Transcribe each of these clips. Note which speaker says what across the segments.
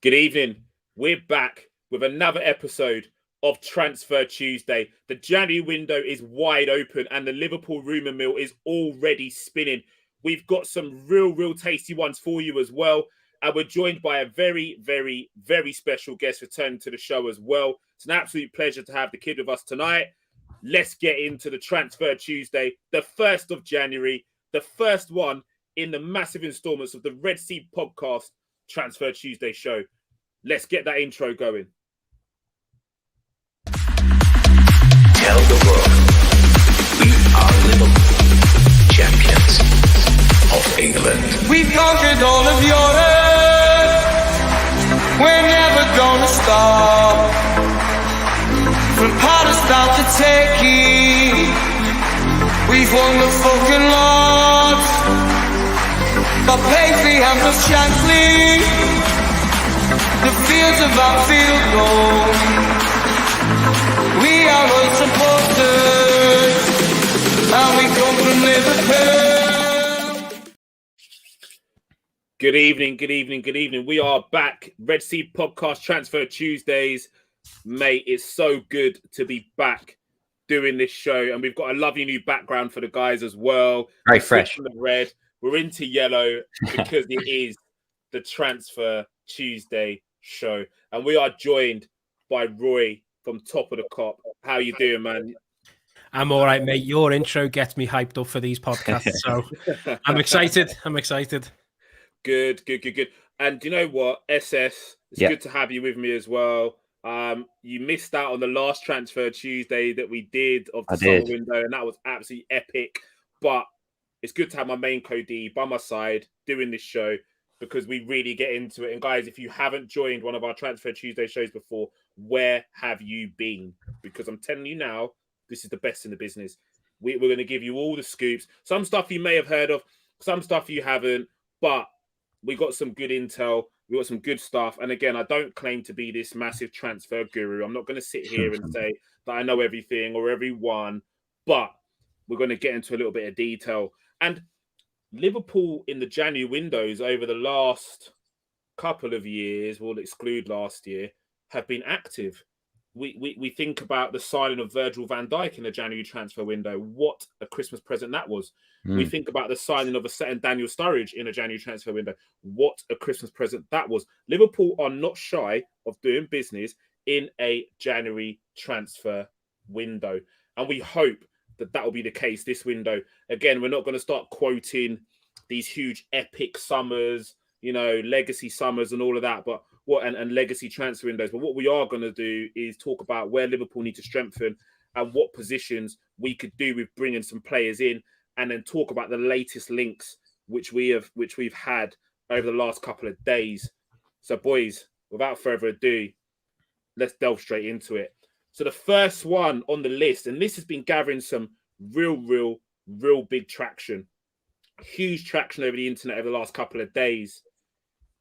Speaker 1: Good evening. We're back with another episode of Transfer Tuesday. The January window is wide open and the Liverpool rumour mill is already spinning. We've got some real tasty ones for you as well. And we're joined by a very special guest returning to the show as well. It's an absolute pleasure to have the kid with us tonight. Let's get into the Transfer Tuesday, the 1st of January, the first one in the massive installments of the Red Sea podcast Transfer Tuesday show. Let's get that intro going.
Speaker 2: Tell the world we are Liverpool, champions of England.
Speaker 3: We've conquered all of Europe. We're never gonna stop. From Palestine to Turkey, we've won the fucking lot. But Paisley and the Shankly, the fields of Anfield gold. We are unsupported, and we come from Liverpool.
Speaker 1: Good evening. We are back. Red Sea Podcast Transfer Tuesdays. Mate, it's so good to be back doing this show. And we've got a lovely new background for the guys as well.
Speaker 4: Very fresh.
Speaker 1: From the red. We're into yellow because it is the Transfer Tuesday show. And we are joined by Roy from Top of the Cop. How you doing, man?
Speaker 5: I'm all right, mate. Your intro gets me hyped up for these podcasts, so I'm excited. Good. And you know what, SS, it's good to have you with me as well. You missed out on the last Transfer Tuesday that we did of the summer window, and that was absolutely epic. But it's good to have my main Cody by my side doing this show because we really get into it. And guys, if you haven't joined one of our Transfer Tuesday shows before, where have you been? Because I'm telling you now, this is the best in the business. We're going to give you all the scoops. Some stuff you may have heard of, some stuff you haven't, but we got some good intel. We got some good stuff. And again, I don't claim to be this massive transfer guru. I'm not going to sit here and say that I know everything or everyone, but we're going to get into a little bit of detail. And Liverpool in the January windows over the last couple of years, we'll exclude last year, have been active. We think about the signing of Virgil van Dijk in the January transfer window. What a Christmas present that was. We think about the signing of a certain Daniel Sturridge in a January transfer window. What a Christmas present that was. Liverpool are not shy of doing business in a January transfer window. And we hope that will be the case this window. Again, we're not going to start quoting these huge epic summers, legacy summers and all of that, but and legacy transfer windows. But what we are going to do is talk about where Liverpool need to strengthen and what positions we could do with bringing some players in, and then talk about the latest links which we've had over the last couple of days. So, boys, without further ado, let's delve straight into it. So the first one on the list, and this has been gathering some real big traction, huge traction over the internet over the last couple of days.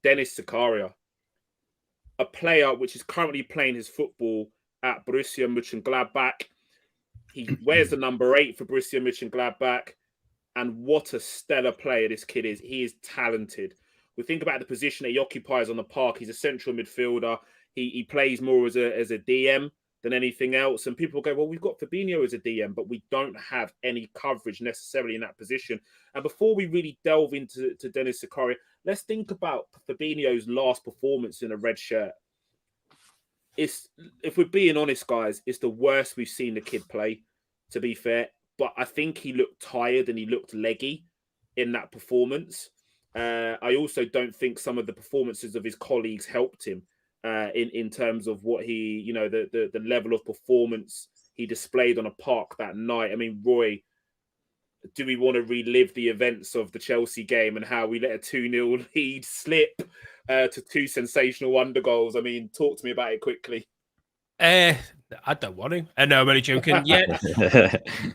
Speaker 5: Denis Zakaria, a player which is currently playing his football at Borussia Mönchengladbach. He wears the number 8 for Borussia Mönchengladbach, and what a stellar player this kid is. He is talented. We think about the position that he occupies on the park. He's a central midfielder. He plays more as a DM than anything else. And people go, well, we've got Fabinho as a DM, but we don't have any coverage necessarily in that position. And before we really delve into Denis Zakaria, let's think about Fabinho's last performance in a red shirt. If we're being honest, guys, it's the worst we've seen the kid play, to be fair. But I think he looked tired and he looked leggy in that performance. I also don't think some of the performances of his colleagues helped him. In terms of what he, the level of performance he displayed on a park that night. I mean, Roy, do we want to relive the events of the Chelsea game and how we let a 2-0 lead slip to 2 sensational undergoals? I mean, talk to me about it quickly. I don't want to. No, I'm only joking. Yeah,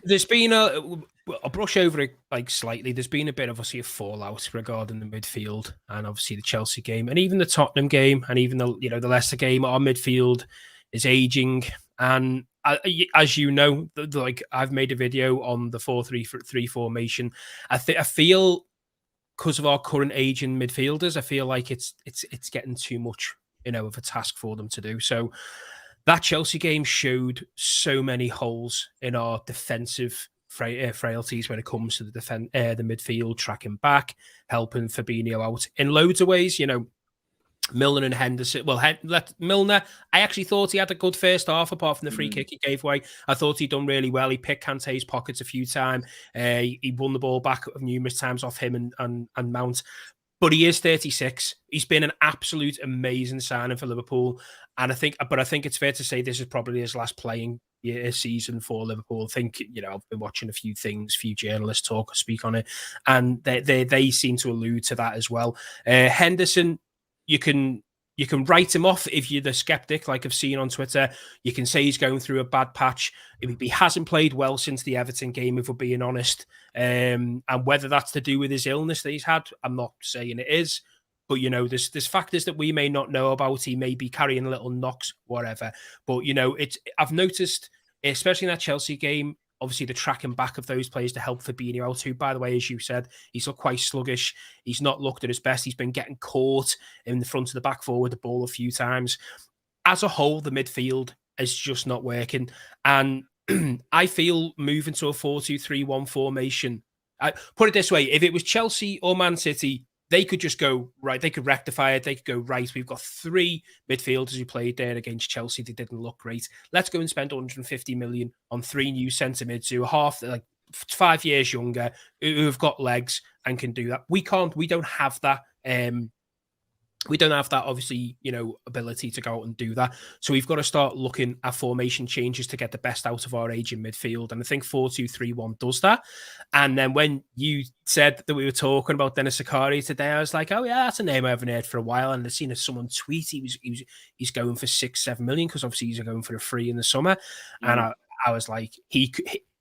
Speaker 5: there's been I'll brush over it slightly. There's been a bit of a fallout regarding the midfield, and obviously the Chelsea game, and even the Tottenham game, and even the Leicester game. Our midfield is aging, and as you know, I've made a video on the 4-3-3 formation. I feel because of our current age in midfielders, I feel like it's getting too much of a task for them to do. So that Chelsea game showed so many holes in our defensive frailties when it comes to the midfield, tracking back, helping Fabinho out in loads of ways. Milner and Henderson. Well, Milner, I actually thought he had a good first half, apart from the free kick he gave away. I thought he'd done really well. He picked Kante's pockets a few times. He won the ball back numerous times off him and Mount. But he is 36. He's been an absolute amazing signing for Liverpool. And I think it's fair to say this is probably his last playing season for Liverpool. I think, I've been watching a few journalists talk or speak on it, and they seem to allude to that as well. Henderson, you can write him off if you're the skeptic, like I've seen on Twitter. You can say he's going through a bad patch. He hasn't played well since the Everton game, if we're being honest. And whether that's to do with his illness that he's had, I'm not saying it is. But, there's factors that we may not know about. He may be carrying a little knocks, whatever. But, I've noticed, especially in that Chelsea game, obviously the tracking back of those players to help Fabinho out, who, by the way, as you said, he's looked quite sluggish. He's not looked at his best. He's been getting caught in the front of the back four with the ball a few times. As a whole, the midfield is just not working. And I feel moving to a 4-2-3-1 formation, put it this way, if it was Chelsea or Man City, they could just go right. They could rectify it. They could go right. We've got 3 midfielders who played there against Chelsea. They didn't look great. Let's go and spend 150 million on 3 new centre mids who are 5 years younger, who have got legs and can do that. We can't. We don't have that. We don't have that, obviously, ability to go out and do that. So we've got to start looking at formation changes to get the best out of our aging midfield. And I think 4-2-3-1 does that. And then when you said that we were talking about Denis Zakaria today, I was like, oh yeah, that's a name I haven't heard for a while. And I've seen someone tweet he's going for 6-7 million, because obviously he's going for a free in the summer. And I was like,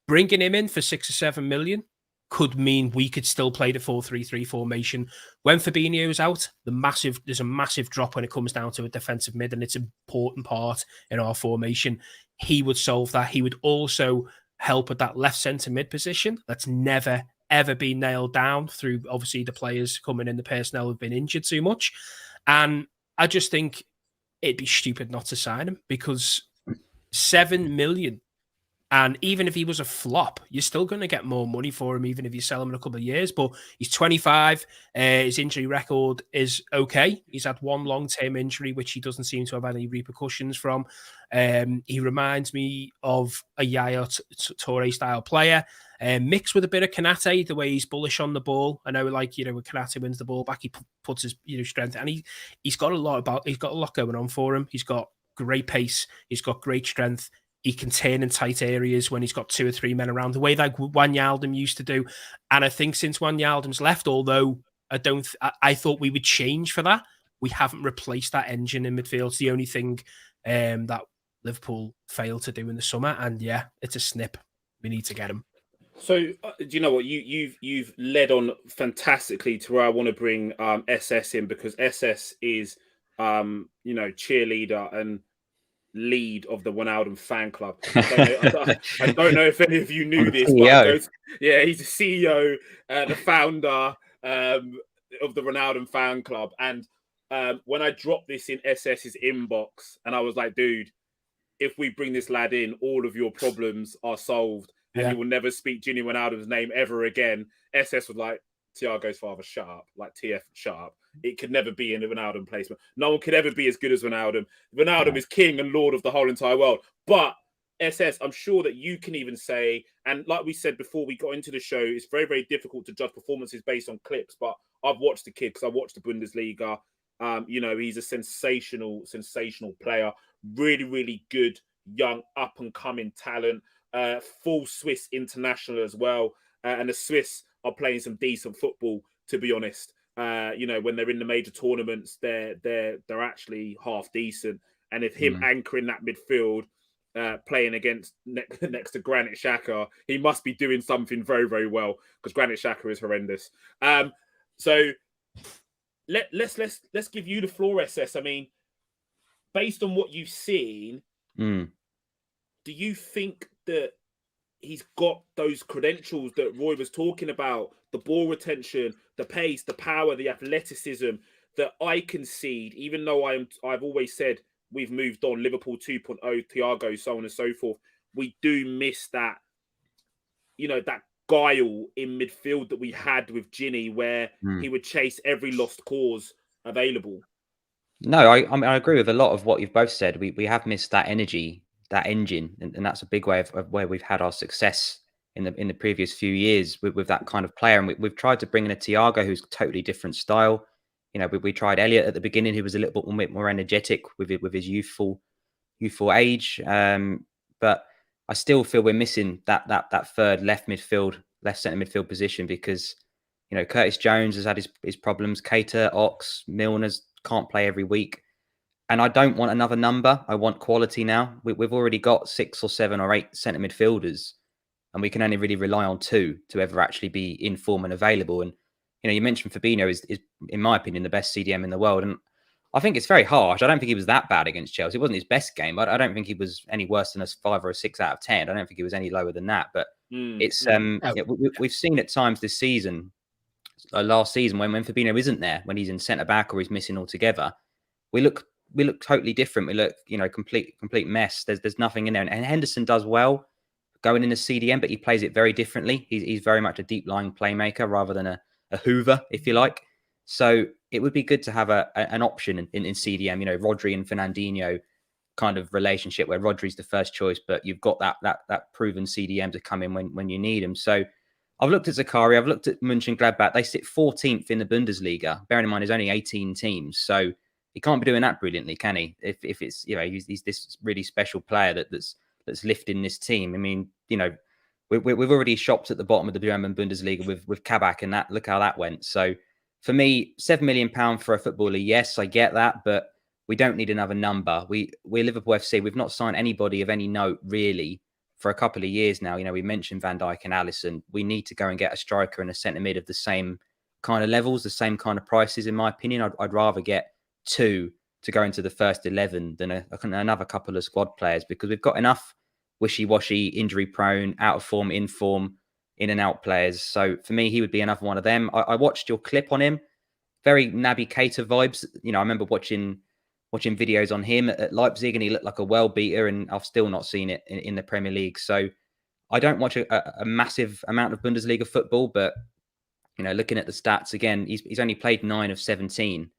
Speaker 5: bringing him in for 6 or 7 million could mean we could still play the 4-3-3 formation. When Fabinho is out, there's a massive drop when it comes down to a defensive mid, and it's an important part in our formation. He would solve that. He would also help at that left centre mid position that's never, ever been nailed down through, obviously, the players coming in, the personnel have been injured too much. And I just think it'd be stupid not to sign him, because 7 million, and even if he was a flop, you're still going to get more money for him, even if you sell him in a couple of years. But he's 25. His injury record is okay. He's had one long-term injury, which he doesn't seem to have any repercussions from. He reminds me of a Yaya Toure-style player, mixed with a bit of Konate, the way he's bullish on the ball. I know, when Konate wins the ball back, he puts his strength, and he's got a lot going on for him. He's got great pace. He's got great strength. He can turn in tight areas when he's got 2 or 3 men around, the way that Wijnaldum used to do. And I think since Wijnaldum's left, although I thought we would change for that, we haven't replaced that engine in midfield. It's the only thing that Liverpool failed to do in the summer. And yeah, it's a snip. We need to get him.
Speaker 1: So do you know what? You've led on fantastically to where I want to bring SS in, because SS is cheerleader and lead of the Wijnaldum fan club. I don't know if any of you knew this, but he's the CEO, the founder of the Wijnaldum fan club. And when I dropped this in SS's inbox, and I was like, dude, if we bring this lad in, all of your problems are solved, and you will never speak Gini Wijnaldum's name ever again. SS was like, Thiago's father, shut up. Like, TF, shut up. It could never be in a Wijnaldum placement. No one could ever be as good as Wijnaldum. Wijnaldum is king and lord of the whole entire world. But SS, I'm sure that you can even say, and like we said before we got into the show, it's very, very difficult to judge performances based on clips. But I've watched the kid because I watched the Bundesliga. He's a sensational player. Really, really good, young, up-and-coming talent. Full Swiss international as well. And the Swiss are playing some decent football, to be honest. When they're in the major tournaments, they're actually half decent. And if him anchoring that midfield, playing against next to Granit Xhaka, he must be doing something very, very well, because Granit Xhaka is horrendous. So let's give you the floor, SS. I mean, based on what you've seen, do you think that he's got those credentials that Roy was talking about? The ball retention, the pace, the power, the athleticism, that I concede, even though I've always said we've moved on, Liverpool 2.0, Thiago, so on and so forth. We do miss that, that guile in midfield that we had with Ginny, where he would chase every lost cause available.
Speaker 4: No, I mean, I agree with a lot of what you've both said. We have missed that energy, that engine, and that's a big way of where we've had our success in the previous few years with that kind of player. And we've tried to bring in a Thiago who's totally different style. We tried Elliot at the beginning, who was a little bit more energetic with his youthful age. But I still feel we're missing that third left centre midfield position, because Curtis Jones has had his problems. Keita, Ox, Milner's can't play every week. And I don't want another number. I want quality now. We've already got 6 or 7 or 8 centre midfielders, and we can only really rely on 2 to ever actually be in form and available. And you mentioned Fabinho is in my opinion the best CDM in the world, and I think it's very harsh. I don't think he was that bad against Chelsea. It wasn't his best game. I don't think he was any worse than a 5 or a 6 out of 10. I don't think he was any lower than that. But it's we've seen at times this season, last season, when Fabinho isn't there, when he's in centre back or he's missing altogether, we look totally different. We look complete mess. There's nothing in there. And Henderson does well going in the CDM, but he plays it very differently. He's very much a deep lying playmaker rather than a Hoover, if you like. So it would be good to have an option in CDM, Rodri and Fernandinho kind of relationship, where Rodri's the first choice, but you've got that proven CDM to come in when you need him. So I've looked at Zakaria, I've looked at Mönchengladbach. They sit 14th in the Bundesliga. Bearing in mind, there's only 18 teams, so he can't be doing that brilliantly, can he? If it's he's this really special player that's lifting this team. I mean, we've already shopped at the bottom of the German Bundesliga with Kabak, and look how that went. So for me, £7 million for a footballer, yes, I get that, but we don't need another number. We're Liverpool FC. We've not signed anybody of any note really for a couple of years now. We mentioned Van Dijk and Alisson. We need to go and get a striker and a centre mid of the same kind of levels, the same kind of prices. In my opinion, I'd rather get 2 to go into the first 11 than another couple of squad players, because we've got enough wishy-washy, injury-prone, out of form, in form, in and out players. So for me, he would be another one of them. I watched your clip on him. Very Naby Keita vibes. I remember watching videos on him at Leipzig, and he looked like a well beater, and I've still not seen it in the Premier League. So I don't watch a massive amount of Bundesliga football, but looking at the stats again, he's only played 9 of 17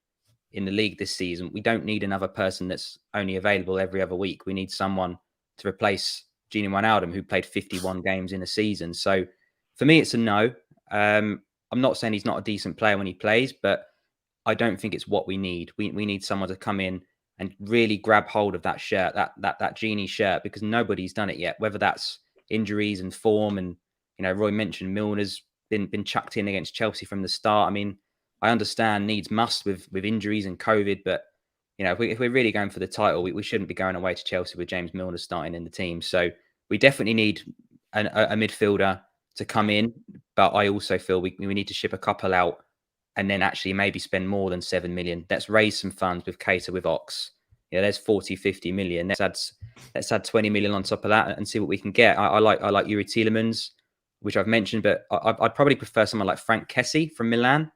Speaker 4: in the league this season. We don't need another person that's only available every other week. We need someone to replace Gini Wijnaldum, who played 51 games in a season. So for me, it's a no. I'm not saying he's not a decent player when he plays, but I don't think it's what we need. We need someone to come in and really grab hold of that shirt, that Genie shirt, because nobody's done it yet. Whether that's injuries and form, and Roy mentioned Milner's been chucked in against Chelsea from the start. I mean, I understand needs must with injuries and COVID, but if we're really going for the title, we shouldn't be going away to Chelsea with James Milner starting in the team. So we definitely need a midfielder to come in, but I also feel we need to ship a couple out and then actually maybe spend more than 7 million. Let's raise some funds with Keita, with Ox. There's 40, 50 million. Let's add 20 million on top of that and see what we can get. I like Yuri Tielemans, which I've mentioned, but I'd probably prefer someone like Frank Kessie from Milan.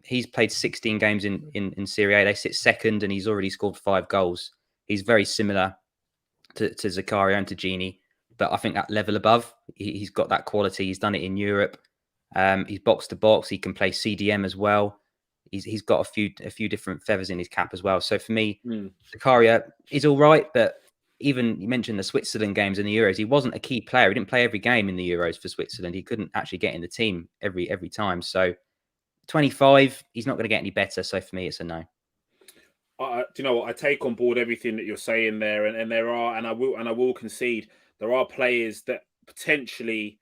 Speaker 4: He's played 16 games in Serie A. They sit second, and he's already scored 5 goals. He's very similar to Zakaria and to Gini, but I think that level above. He's got that quality. He's done it in Europe. He's box to box. He can play CDM as well. He's got a few different feathers in his cap as well. So for me, Zakaria is all right, but even you mentioned the Switzerland games in the Euros, he wasn't a key player. He didn't play every game in the Euros for Switzerland. He couldn't actually get in the team every time. So 25, he's not going to get any better. So for me, it's a no.
Speaker 1: Do you know what? I take on board everything that you're saying there, and there are, and I will concede, there are players that potentially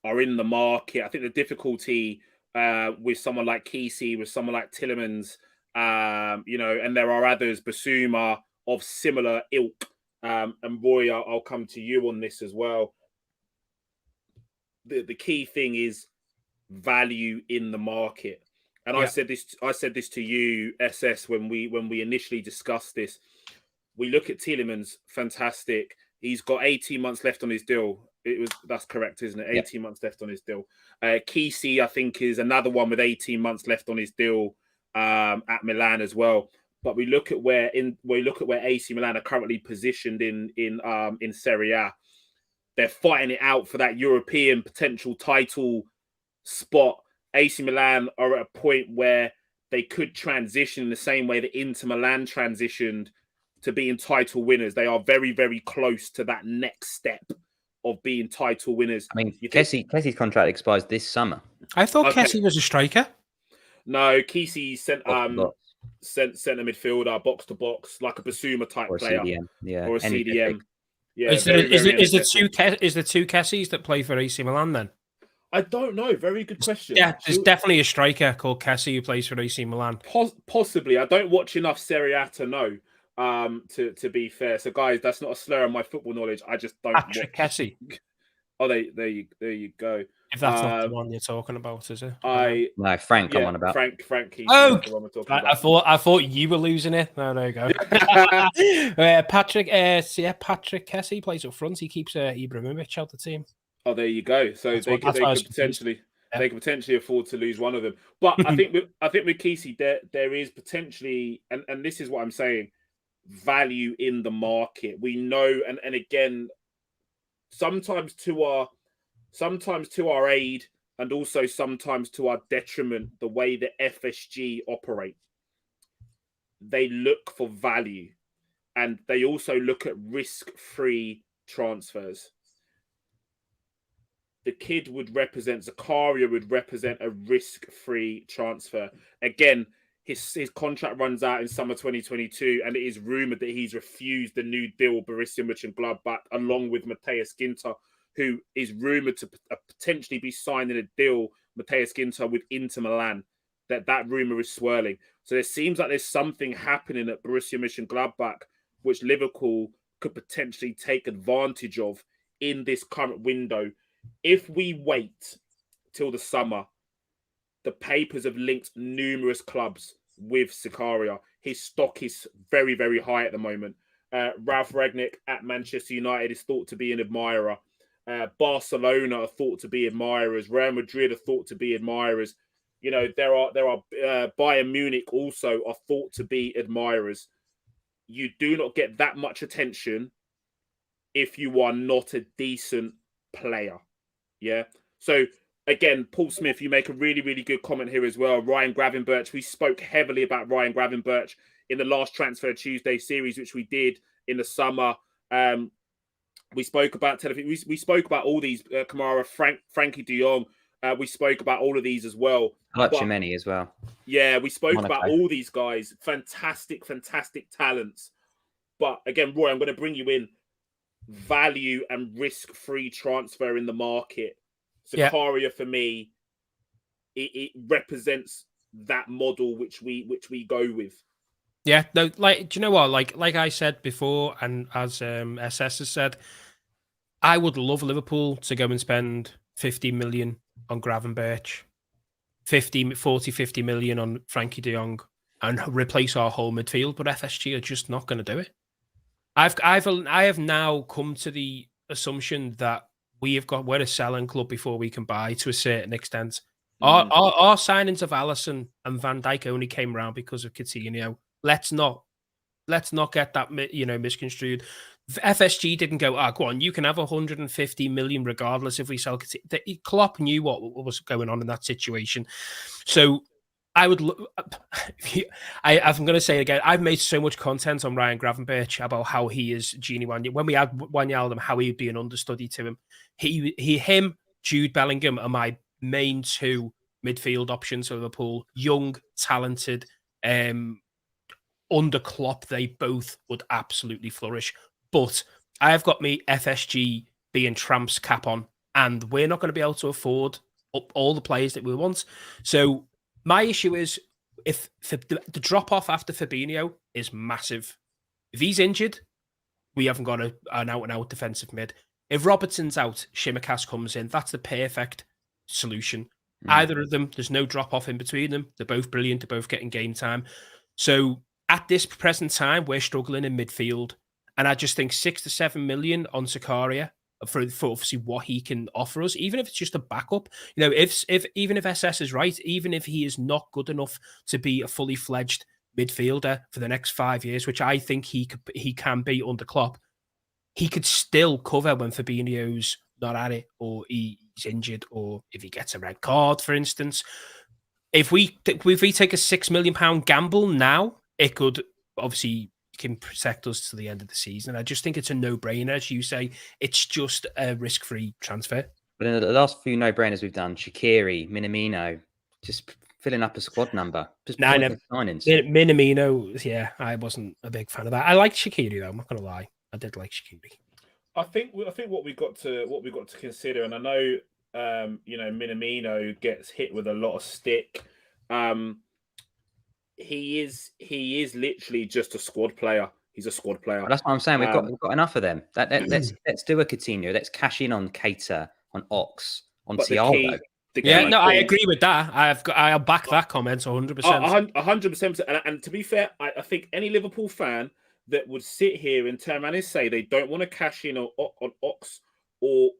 Speaker 1: are in the market. I think the difficulty with someone like Kessie, with someone like Tielemans, and there are others, Basuma, of similar ilk. And Roy, I'll come to you on this as well. The key thing is value in the market. And yeah. I said this to you, SS, when we initially discussed this. We look at Tielemans, fantastic. He's got 18 months left on his deal. That's correct, isn't it? 18 months left on his deal. Kessie, I think, is another one with 18 months left on his deal. at Milan as well. But we look at where AC Milan are currently positioned in Serie A. They're fighting it out for that European potential title spot. AC Milan are at a point where they could transition in the same way that Inter Milan transitioned to being title winners. They are very, very close to that next step of being title winners.
Speaker 4: I mean, Kessie's contract expires this summer.
Speaker 5: I thought Kessie was a striker.
Speaker 1: No, Kessie sent a midfielder, box to box, like a Basuma type player,
Speaker 4: CDM.
Speaker 1: Or a CDM. Yeah,
Speaker 5: is there two Kessies that play for AC Milan then?
Speaker 1: I don't know. Very good question.
Speaker 5: Yeah, there's definitely a striker called Kessie who plays for AC Milan.
Speaker 1: Possibly. I don't watch enough Serie A to know. To be fair, so guys, that's not a slur on my football knowledge. I just don't.
Speaker 5: Patrick Kessie.
Speaker 1: Oh, there you go.
Speaker 5: If that's not the one you're talking about, is it?
Speaker 4: No, Frank. I'm on about
Speaker 1: Frank.
Speaker 5: Oh, I thought you were losing it. No, there you go. Patrick Kessie plays up front. He keeps Ibrahimovic out the team.
Speaker 1: Oh, there you go. So they could potentially afford to lose one of them. But I think with Kessie, there is potentially, and this is what I'm saying, value in the market. We know, and again, sometimes to our aid, and also sometimes to our detriment, the way that FSG operate. They look for value, and they also look at risk-free transfers. The kid would represent, Zakaria would represent a risk-free transfer. Again, his contract runs out in summer 2022, and it is rumoured that he's refused the new deal with Borussia Mönchengladbach, along with Matthias Ginter, who is rumoured to potentially be signing a deal, Matthias Ginter, with Inter Milan. That rumour is swirling. So it seems like there's something happening at Borussia Mönchengladbach, which Liverpool could potentially take advantage of in this current window. If we wait till the summer, the papers have linked numerous clubs with Zakaria. His stock is very, very high at the moment. Ralf Rangnick at Manchester United is thought to be an admirer. Barcelona are thought to be admirers. Real Madrid are thought to be admirers. You know, there are Bayern Munich also are thought to be admirers. You do not get that much attention if you are not a decent player. Yeah. So again, Paul Smith, you make a really, really good comment here as well. Ryan Gravenberch, we spoke heavily about Ryan Gravenberch in the last Transfer Tuesday series, which we did in the summer. We spoke about we spoke about all these, Kamara, Frankie de Jong. We spoke about all of these as well.
Speaker 4: Chimeni as well.
Speaker 1: Yeah, we spoke about all these guys. Fantastic, fantastic talents. But again, Roy, I'm going to bring you in. Value and risk-free transfer in the market. Zakaria, for me, it represents that model which we go with.
Speaker 5: Yeah, no, like, do you know what? Like I said before, and as SS has said, I would love Liverpool to go and spend 50 million on Gravenberch, 50 million on Frankie de Jong, and replace our whole midfield. But FSG are just not going to do it. I have now come to the assumption that we're a selling club before we can buy to a certain extent. Our signings of Alisson and Van Dijk only came around because of Coutinho. Let's not get that misconstrued. FSG didn't go, go on, you can have 150 million regardless if we sell Coutinho. Klopp knew what was going on in that situation. So I would I'm going to say it again, I've made so much content on Ryan Gravenberch about how he is Genie Wijnaldum. When we had Wijnaldum, how he'd be an understudy to him. Him, Jude Bellingham are my main two midfield options for Liverpool. Young, talented, under Klopp, they both would absolutely flourish. But I have got me FSG being Tramp's cap on, and we're not going to be able to afford all the players that we want. So my issue is, if the drop-off after Fabinho is massive. If he's injured, we haven't got an out-and-out defensive mid. If Robertson's out, Shimikas comes in. That's the perfect solution. Either of them, there's no drop-off in between them. They're both brilliant. They're both getting game time. So at this present time, we're struggling in midfield. And I just think 6 to 7 million on Zakaria for obviously what he can offer us, even if it's just a backup. You know, if even if SS is right, even if he is not good enough to be a fully fledged midfielder for the next 5 years, which I think he can be under Klopp, he could still cover when Fabinho's not at it, or he's injured, or if he gets a red card, for instance. If we take a £6 million gamble now, it could obviously can protect us to the end of the season. I just think it's a no-brainer, as you say. It's just a risk-free transfer.
Speaker 4: But in the last few no-brainers we've done, Shaqiri, Minamino, just filling up a squad number. Just pointless signings.
Speaker 5: Minamino, yeah, I wasn't a big fan of that. I liked Shaqiri though. I'm not gonna lie, I did like Shaqiri.
Speaker 1: I think what we got to consider, and I know Minamino gets hit with a lot of stick. He is literally just a squad player. He's a squad player.
Speaker 4: Well, that's what I'm saying. We've got enough of them. Let's do a Coutinho. Let's cash in on Keita, on Ox, on Thiago.
Speaker 5: I agree with that. I'll back that comment 100%.
Speaker 1: 100%. And to be fair, I think any Liverpool fan that would sit here and turn around and say they don't want to cash in on Ox or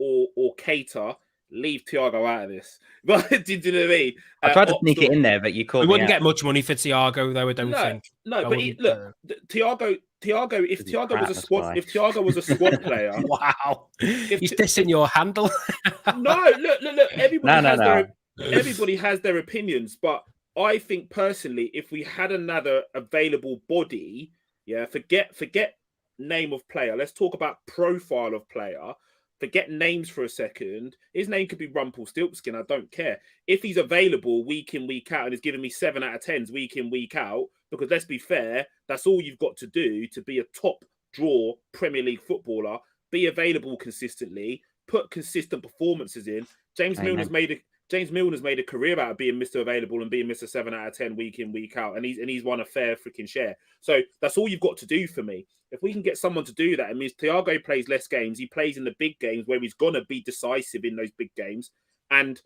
Speaker 1: Keita, leave Thiago out of this. But do you know what I mean?
Speaker 4: I tried to sneak it in there, but you called me.
Speaker 5: We wouldn't get much money for Thiago, though. I don't think.
Speaker 1: No, but Thiago. If Thiago was a squad player,
Speaker 5: wow, he's dissing your handle.
Speaker 1: No, look. Everybody has their opinions, but I think personally, if we had another available body, forget name of player. Let's talk about profile of player. Forget names for a second. His name could be Rumpelstiltskin. I don't care. If he's available week in, week out, and is giving me 7 out of 10s week in, week out, because let's be fair, that's all you've got to do to be a top draw Premier League footballer. Be available consistently, put consistent performances in. James Milner's made a career out of being Mr. Available and being Mr. 7 out of 10 week in, week out, and he's won a fair freaking share. So that's all you've got to do for me. If we can get someone to do that, it means Thiago plays less games. He plays in the big games where he's gonna be decisive in those big games, and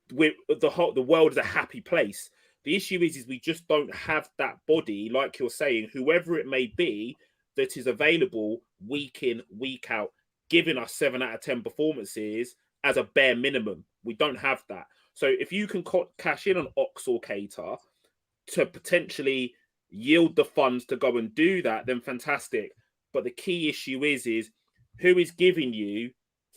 Speaker 1: the world is a happy place. The issue is we just don't have that body, like you're saying, whoever it may be, that is available week in, week out, giving us 7 out of 10 performances as a bare minimum. We don't have that. So if you can cash in on Ox or Keita to potentially yield the funds to go and do that, then fantastic. But the key issue is who is giving you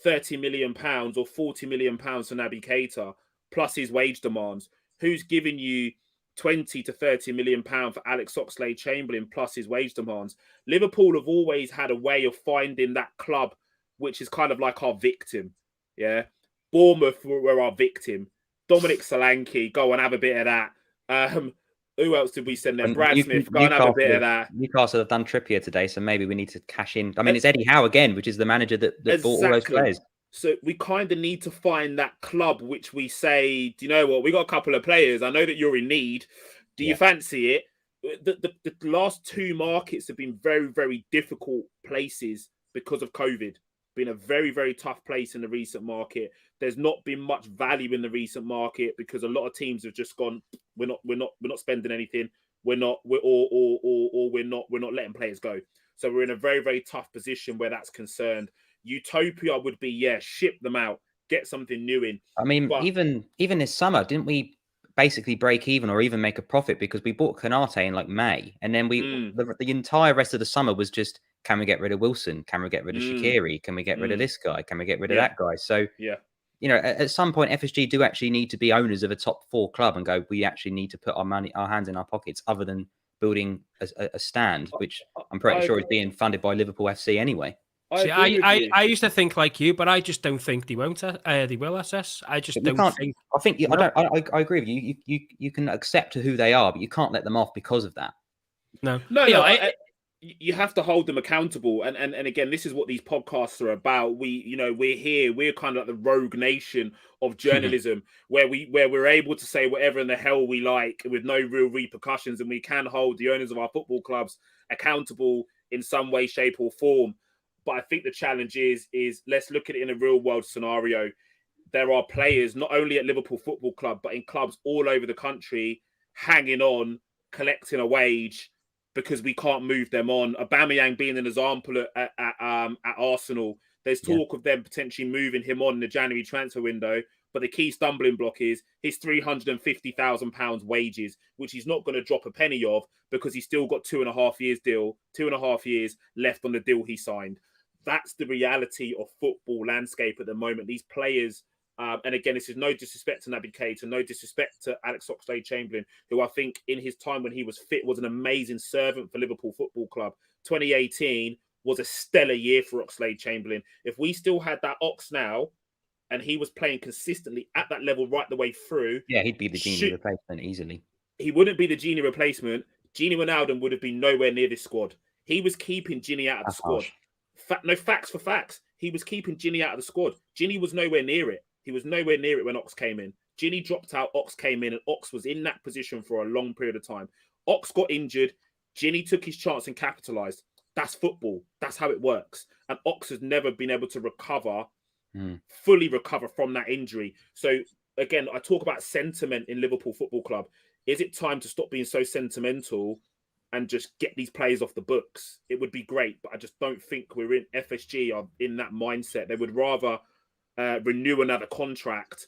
Speaker 1: £30 million or £40 million for Naby Keita plus his wage demands? Who's giving you 20 to 30 million pound for Alex Oxlade-Chamberlain plus his wage demands? Liverpool have always had a way of finding that club, which is kind of like our victim. Yeah. Bournemouth were our victim. Dominic Solanke, go and have a bit of that. Who else did we send them? Brad Smith, go and have a bit of that.
Speaker 4: Newcastle have done Trippier today, so maybe we need to cash in. I mean, it's Eddie Howe again, which is the manager that bought all those players.
Speaker 1: So we kind of need to find that club which we say, do you know what? We got a couple of players. I know that you're in need. Do you fancy it? The last 2 markets have been very, very difficult places because of COVID. Been a very, very tough place in the recent market. There's not been much value in the recent market because a lot of teams have just gone, we're not spending anything. We're not letting players go. So we're in a very, very tough position where that's concerned. Utopia would be, ship them out, get something new in.
Speaker 4: I mean, but even this summer, didn't we basically break even or even make a profit because we bought Konate in like May, and then the entire rest of the summer was just, can we get rid of Wilson? Can we get rid of Shaqiri? Can we get rid of this guy? Can we get rid of that guy? So you know, at some point, FSG do actually need to be owners of a top 4 club and go, we actually need to put our hands in our pockets, other than building a stand, which I'm pretty sure is being funded by Liverpool FC anyway.
Speaker 5: I used to think like you, but I just don't think they won't. They will SS. I just don't think.
Speaker 4: I think I agree with you. You can accept who they are, but you can't let them off because of that.
Speaker 5: No.
Speaker 1: You have to hold them accountable, and again, this is what these podcasts are about. We're kind of like the rogue nation of journalism, where we're able to say whatever in the hell we like with no real repercussions, and we can hold the owners of our football clubs accountable in some way, shape, or form. But I think the challenge is let's look at it in a real world scenario. There are players not only at Liverpool Football Club, but in clubs all over the country, hanging on, collecting a wage, because we can't move them on. Aubameyang being an example at Arsenal. There's talk of them potentially moving him on in the January transfer window. But the key stumbling block is his £350,000 wages, which he's not going to drop a penny of because he's still got 2.5 years left on the deal he signed. That's the reality of football landscape at the moment. These players, and again, this is no disrespect to Naby Keita, no disrespect to Alex Oxlade-Chamberlain, who I think in his time when he was fit was an amazing servant for Liverpool Football Club. 2018 was a stellar year for Oxlade-Chamberlain. If we still had that Ox now, and he was playing consistently at that level right the way through.
Speaker 4: Yeah, he'd be the Genie replacement easily.
Speaker 1: He wouldn't be the Genie replacement. Gini Wijnaldum would have been nowhere near this squad. He was keeping Gini out of the squad. No, facts for facts. He was keeping Gini out of the squad. Gini was nowhere near it. He was nowhere near it when Ox came in. Gini dropped out, Ox came in, and Ox was in that position for a long period of time. Ox got injured. Gini took his chance and capitalised. That's football. That's how it works. And Ox has never been able to fully recover from that injury. So again, I talk about sentiment in Liverpool Football Club. Is it time to stop being so sentimental and just get these players off the books? It would be great, but I just don't think we're in FSG are in that mindset. They would rather renew another contract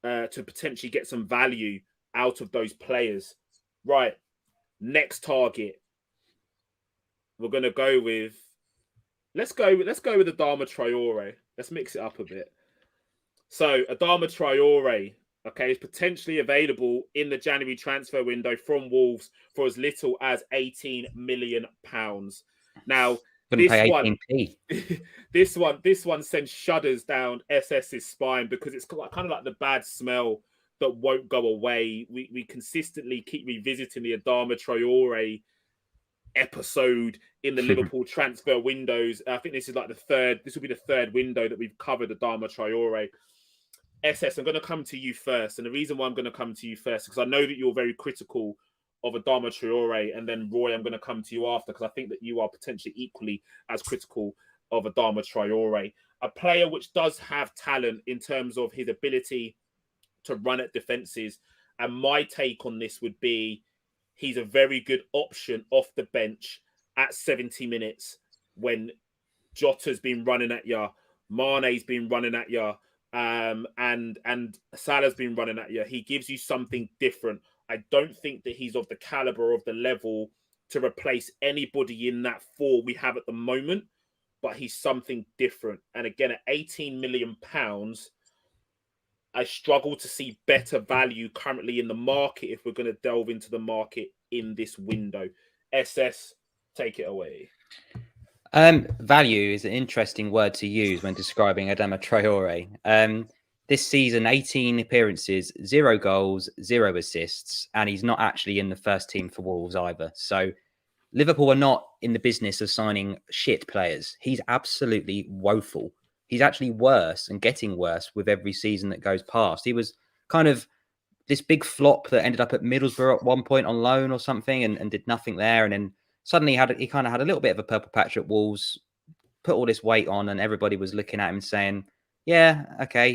Speaker 1: to potentially get some value out of those players. Right. Next target. We're going to go with let's go with Adama Traore. Let's mix it up a bit. So Adama Traore, okay, is potentially available in the January transfer window from Wolves for as little as £18 million. Now, this one sends shudders down SS's spine because it's kind of like the bad smell that won't go away. We consistently keep revisiting the Adama Traore episode in the Liverpool transfer windows. I think this will be the third window that we've covered Adama Traore. SS, I'm going to come to you first. And the reason why I'm going to come to you first, because I know that you're very critical of Adama Traore. And then Roy, I'm going to come to you after, because I think that you are potentially equally as critical of Adama Traore. A player which does have talent in terms of his ability to run at defences. And my take on this would be he's a very good option off the bench at 70 minutes when Jota's been running at you, Mane's been running at you, and Salah's been running at you. He gives you something different. I don't think that he's of the caliber of the level to replace anybody in that four we have at the moment, but he's something different. And again, at £18 million, I struggle to see better value currently in the market if we're going to delve into the market in this window. SS, take it away.
Speaker 4: Value is an interesting word to use when describing Adama Traore. This season, 18 appearances, 0 goals, 0 assists, and he's not actually in the first team for Wolves either. So Liverpool are not in the business of signing shit players. He's absolutely woeful. He's actually worse and getting worse with every season that goes past. He was kind of this big flop that ended up at Middlesbrough at one point on loan or something and did nothing there. And then suddenly he kind of had a little bit of a purple patch at Wolves, put all this weight on, and everybody was looking at him saying, yeah, okay,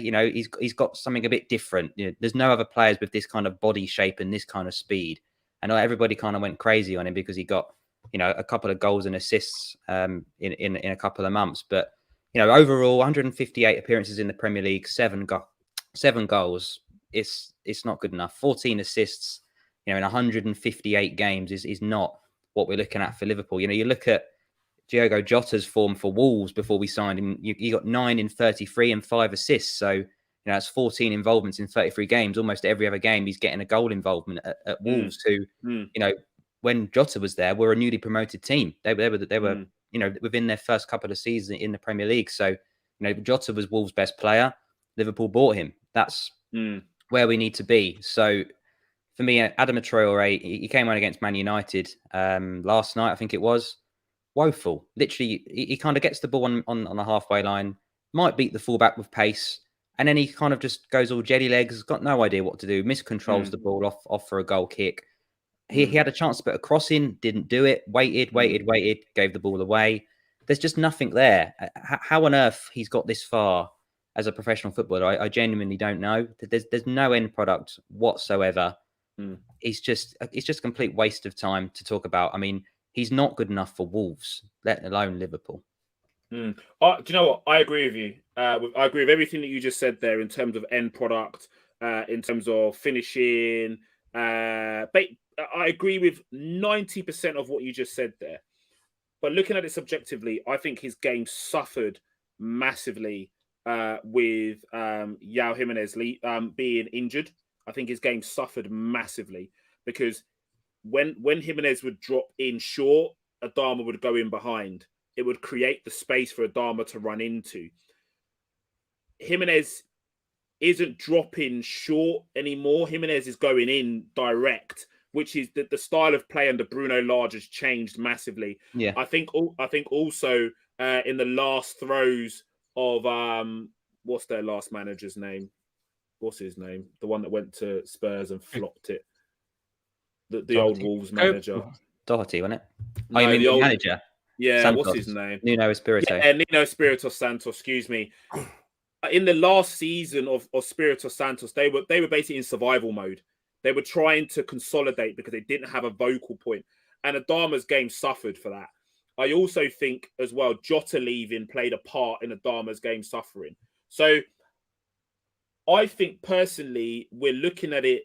Speaker 4: he's got something a bit different. There's no other players with this kind of body shape and this kind of speed. And everybody kind of went crazy on him because he got, a couple of goals and assists in a couple of months. But overall, 158 appearances in the Premier League, 7 goals. It's not good enough. 14 assists, in 158 games is not what we're looking at for Liverpool. You look at Diogo Jota's form for Wolves before we signed him. You got 9 in 33 and 5 assists. So that's 14 involvements in 33 games. Almost every other game, he's getting a goal involvement at Wolves. Who, when Jota was there, were a newly promoted team. They were within their first couple of seasons in the Premier League. So, Jota was Wolves' best player. Liverpool bought him. That's where we need to be. So, for me, Adama Traore, he came on against Man United last night, I think it was. Woeful. Literally, he kind of gets the ball on the halfway line, might beat the fullback with pace, and then he kind of just goes all jelly legs, got no idea what to do, miscontrols the ball off for a goal kick. He had a chance to put a cross in, didn't do it, waited, gave the ball away. There's just nothing there. How on earth he's got this far as a professional footballer, I genuinely don't know. There's no end product whatsoever. It's just a complete waste of time to talk about. I mean, he's not good enough for Wolves, let alone Liverpool.
Speaker 1: Do you know what? I agree with you. I agree with everything that you just said there in terms of end product, in terms of finishing. But I agree with 90% of what you just said there. But looking at it subjectively, I think his game suffered massively with Yao Jimenez being injured. I think his game suffered massively because when Jimenez would drop in short, Adama would go in behind. It would create the space for Adama to run into. Jimenez isn't dropping short anymore. Jimenez is going in direct, which is the style of play under Bruno Lage has changed massively.
Speaker 4: Yeah,
Speaker 1: I think also in the last throws of what's their last manager's name? What's his name? The one that went to Spurs and flopped it. The old Wolves manager.
Speaker 4: Doherty, wasn't it?
Speaker 1: No,
Speaker 4: you mean the
Speaker 1: old
Speaker 4: manager?
Speaker 1: Yeah,
Speaker 4: Santos.
Speaker 1: what's his name?
Speaker 4: Nuno Espirito.
Speaker 1: Yeah, Nuno Espirito Santos, excuse me. In the last season of Espirito Santos, they were basically in survival mode. They were trying to consolidate because they didn't have a vocal point. And Adama's game suffered for that. I also think as well, Jota leaving played a part in Adama's game suffering. So I think personally, we're looking at it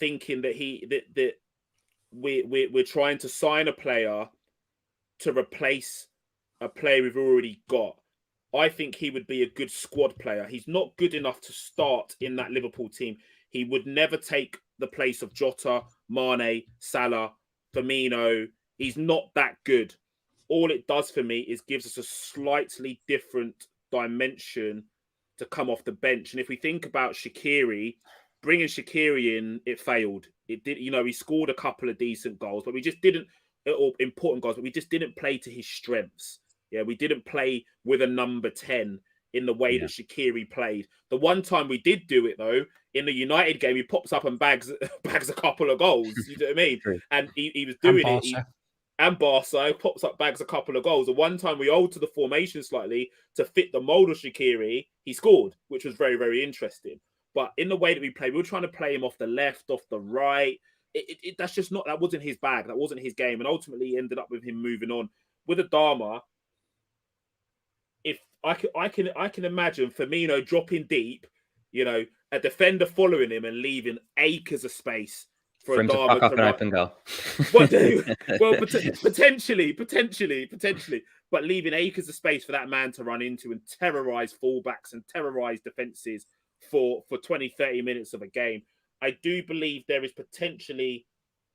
Speaker 1: thinking that we're trying to sign a player to replace a player we've already got. I think he would be a good squad player. He's not good enough to start in that Liverpool team. He would never take the place of Jota, Mane, Salah, Firmino. He's not that good. All it does for me is gives us a slightly different dimension to come off the bench. And if we think about Shaqiri, bringing Shaqiri in, it failed. It did, he scored a couple of decent goals, but we just didn't, or important goals, but we just didn't play to his strengths. Yeah, we didn't play with a number 10 in the way that Shaqiri played. The one time we did do it, though, in the United game, he pops up and bags a couple of goals. You know what I mean? And he was doing it. And Barca pops up, bags a couple of goals. The one time we altered the formation slightly to fit the mold of Shaqiri, he scored, which was very, very interesting. But in the way that we played, we were trying to play him off the left, off the right. That's just not, that wasn't his bag. That wasn't his game. And ultimately ended up with him moving on. With Adama, if I can imagine Firmino dropping deep, a defender following him and leaving acres of space for
Speaker 4: him to fuck up an open goal.
Speaker 1: Well, potentially, but leaving acres of space for that man to run into and terrorize fullbacks and terrorize defenses for 20, 30 minutes of a game. I do believe there is potentially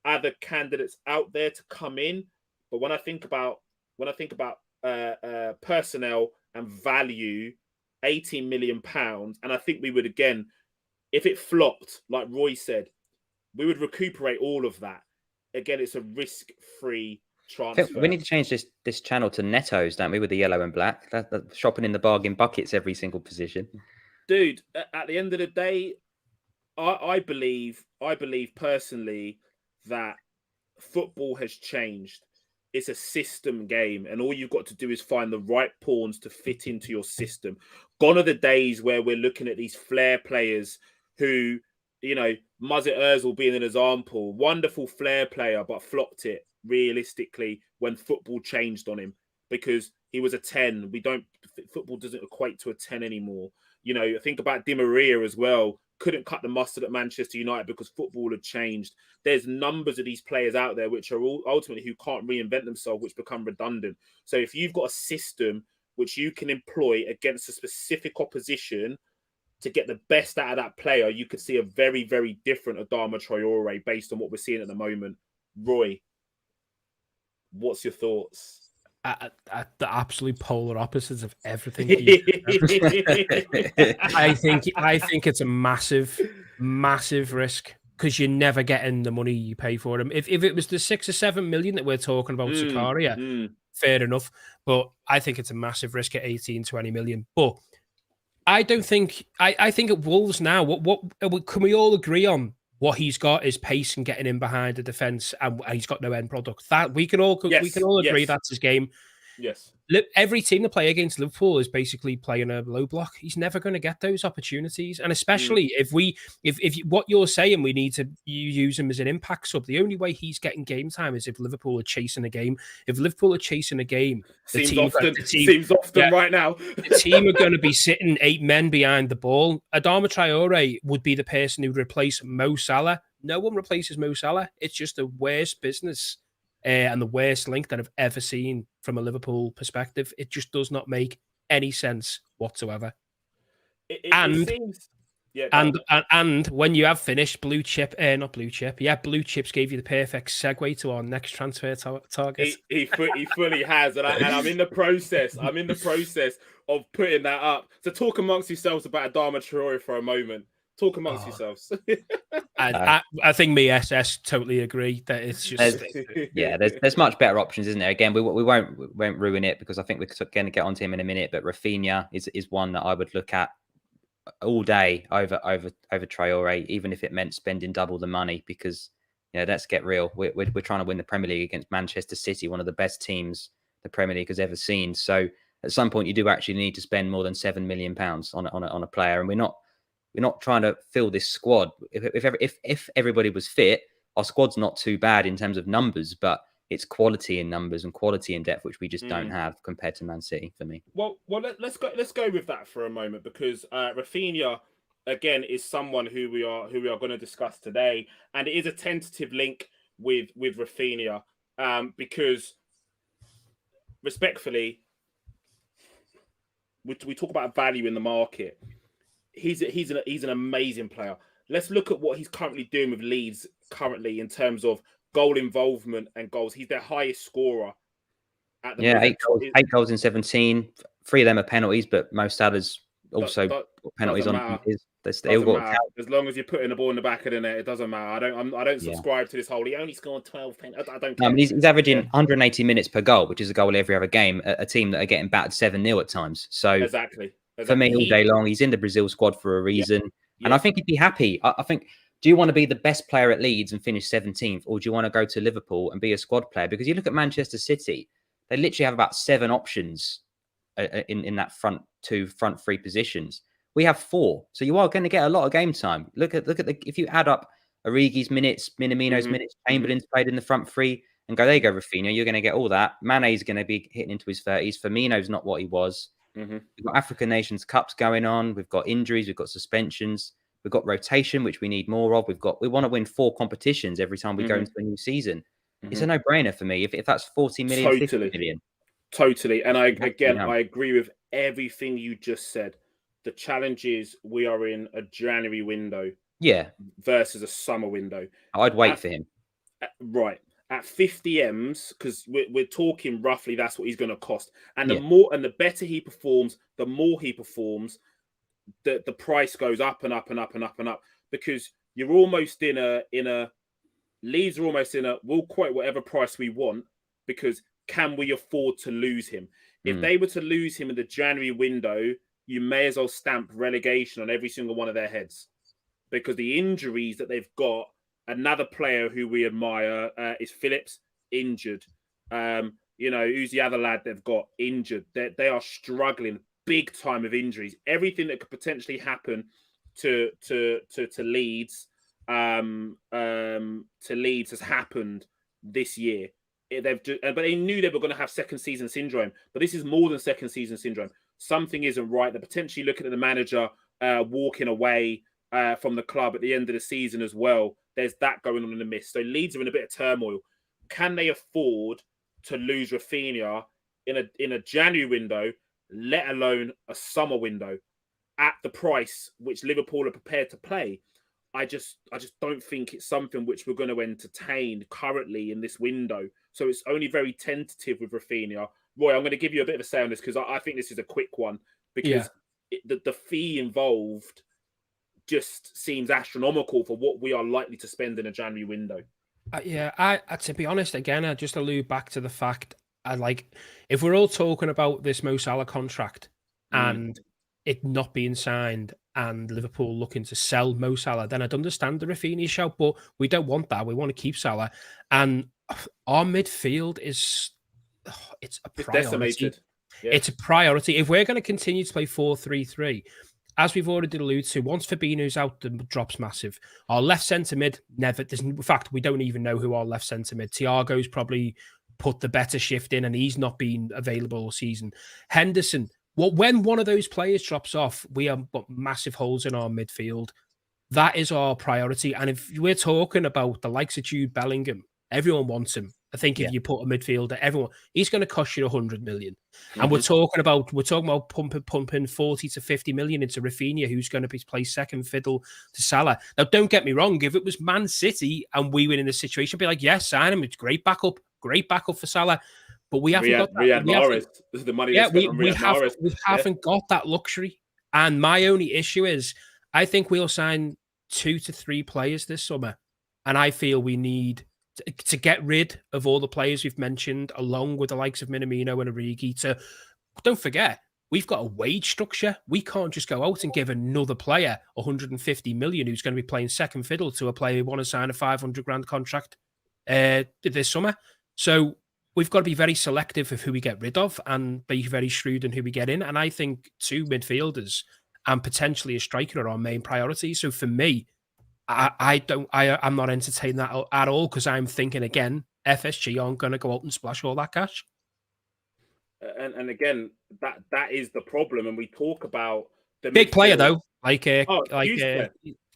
Speaker 1: other candidates out there to come in, but when I think about personnel and value, £18 million, and I think we would, again, if it flopped, like Roy said, we would recuperate all of that. Again, it's a risk-free transfer.
Speaker 4: We need to change this channel to Netto's, don't we, with the yellow and black? That shopping in the bargain buckets every single position.
Speaker 1: Dude, at the end of the day, I believe personally that football has changed. It's a system game, and all you've got to do is find the right pawns to fit into your system. Gone are the days where we're looking at these flair players who, Mesut Ozil being an example, wonderful flair player, but flopped it realistically when football changed on him because he was a 10. Football doesn't equate to a 10 anymore. Think about Di Maria as well. Couldn't cut the mustard at Manchester United because football had changed. There's numbers of these players out there which are all ultimately who can't reinvent themselves, which become redundant. So if you've got a system which you can employ against a specific opposition to get the best out of that player, you could see a very, very different Adama Traore based on what we're seeing at the moment. Roy, what's your thoughts?
Speaker 5: At the absolute polar opposites of everything. I think it's a massive risk because you're never getting the money you pay for him. If it was the 6 or 7 million that we're talking about Zakaria, fair enough. But I think it's a massive risk at 18, 20 million. But I don't think I think at Wolves now, what can we all agree on? What he's got is pace and getting in behind the defence, and he's got no end product. That we can all agree that's his game.
Speaker 1: Yes.
Speaker 5: Every team that play against Liverpool is basically playing a low block. He's never going to get those opportunities, and especially if what you're saying, we need to use him as an impact sub. The only way he's getting game time is if Liverpool are chasing a game. If Liverpool are chasing a game,
Speaker 1: seems often right now.
Speaker 5: The team are going to be sitting 8 men behind the ball. Adama Traore would be the person who would replace Mo Salah. No one replaces Mo Salah. It's just the worst business. And the worst link that I've ever seen from a Liverpool perspective. It just does not make any sense whatsoever.
Speaker 1: It seems,
Speaker 5: and when you have finished, Blue Chips gave you the perfect segue to our next transfer target.
Speaker 1: He fully has, and I'm in the process. Of putting that up. So talk amongst yourselves about Adama Traore for a moment. Talk amongst yourselves.
Speaker 5: I think me, SS, totally agree that it's just...
Speaker 4: There's much better options, isn't there? Again, we won't ruin it because I think we're going to get onto him in a minute, but Raphinha is one that I would look at all day over Traore, even if it meant spending double the money, because, let's get real. We're trying to win the Premier League against Manchester City, one of the best teams the Premier League has ever seen. So at some point, you do actually need to spend more than £7 million on a player, and we're not trying to fill this squad. If everybody was fit, our squad's not too bad in terms of numbers, but it's quality in numbers and quality in depth, which we just don't have compared to Man City for me.
Speaker 1: Well, let's go with that for a moment, because Raphinha again is someone who we are going to discuss today, and it is a tentative link with Raphinha, because respectfully, we talk about value in the market. He's an amazing player. Let's look at what he's currently doing with Leeds currently in terms of goal involvement and goals. He's their highest scorer at the moment.
Speaker 4: 8 goals in 17. 3 of them are penalties, but Mo Salah's also penalties on his.
Speaker 1: As long as you're putting the ball in the back of the net, it doesn't matter. I don't subscribe to this whole. He only scored 12 penalties. I don't care.
Speaker 4: He's averaging 180 minutes per goal, which is a goal every other game. A team that are getting battered 7-0 at times. So
Speaker 1: exactly.
Speaker 4: For me, all day long, he's in the Brazil squad for a reason. Yeah. And I think he'd be happy. I think, do you want to be the best player at Leeds and finish 17th? Or do you want to go to Liverpool and be a squad player? Because you look at Manchester City, they literally have about 7 options in that front 3 positions. We have 4. So you are going to get a lot of game time. Look at if you add up Origi's minutes, Minamino's minutes, Chamberlain's played in the front 3, and there you go, Raphinha, you're going to get all that. Mane's going to be hitting into his 30s. Firmino's not what he was. We've got African Nations Cups going on. We've got injuries. We've got suspensions. We've got rotation, which we need more of. We want to win 4 competitions every time we go into a new season. It's a no-brainer for me. If that's 40 million, 50 million.
Speaker 1: Totally. And I agree with everything you just said. The challenge is we are in a January window versus a summer window.
Speaker 4: I'd wait for him.
Speaker 1: Right. At 50 M's, because we're talking roughly that's what he's going to cost. And the better he performs, the more he performs, the price goes up and up and up and up and up, because you're almost in a Leeds are almost in a, we'll quote whatever price we want, because can we afford to lose him? If they were to lose him in the January window, you may as well stamp relegation on every single one of their heads, because the injuries that they've got. Another player who we admire is Phillips, injured. Who's the other lad they've got injured? They are struggling big time with injuries. Everything that could potentially happen to Leeds, has happened this year. But they knew they were going to have second season syndrome. But this is more than second season syndrome. Something isn't right. They're potentially looking at the manager walking away from the club at the end of the season as well. There's that going on in the mist. So Leeds are in a bit of turmoil. Can they afford to lose Raphinha in a January window, let alone a summer window, at the price which Liverpool are prepared to pay? I just don't think it's something which we're going to entertain currently in this window. So it's only very tentative with Raphinha. Roy, I'm going to give you a bit of a say on this, because I think this is a quick one, because the fee involved just seems astronomical for what we are likely to spend in a January window.
Speaker 5: I to be honest, again, I just allude back to the fact, if we're all talking about this Mo Salah contract and it not being signed and Liverpool looking to sell Mo Salah, then I'd understand the Raphinha shout, but we don't want that. We want to keep Salah. And our midfield is it's a
Speaker 1: It's
Speaker 5: priority.
Speaker 1: decimated. Yeah.
Speaker 5: It's a priority. If we're going to continue to play 4-3-3, as we've already alluded to, once Fabinho's out, the drop's massive. Our left centre mid never. In fact, we don't even know who our left centre mid. Thiago's probably put the better shift in, and he's not been available all season. Henderson. Well, when one of those players drops off, we have got massive holes in our midfield. That is our priority. And if we're talking about the likes of Jude Bellingham, everyone wants him. I think if you put a midfielder, everyone, he's going to cost you 100 million. And we're talking about pumping 40 to 50 million into Raphinha, who's going to be play second fiddle to Salah. Now, don't get me wrong. If it was Man City and we were in this situation, I'd be like, yes, sign him. It's great backup for Salah. But we haven't got that.
Speaker 1: Riyad Mahrez. This is the money they spent on Riyad Mahrez.
Speaker 5: We haven't got that luxury. And my only issue is, I think we'll sign 2 to 3 players this summer. And I feel we need to get rid of all the players we've mentioned, along with the likes of Minamino and Origi. Don't forget, we've got a wage structure. We can't just go out and give another player 150 million who's going to be playing second fiddle to a player who want to sign a 500 grand contract this summer. So we've got to be very selective of who we get rid of and be very shrewd in who we get in. And I think 2 midfielders and potentially a striker are our main priority. So for me, I'm not entertaining that at all, because I'm thinking, again, FSG aren't going to go out and splash all that cash.
Speaker 1: And again, that is the problem. And we talk about the
Speaker 5: big
Speaker 1: midfield.
Speaker 5: Player though,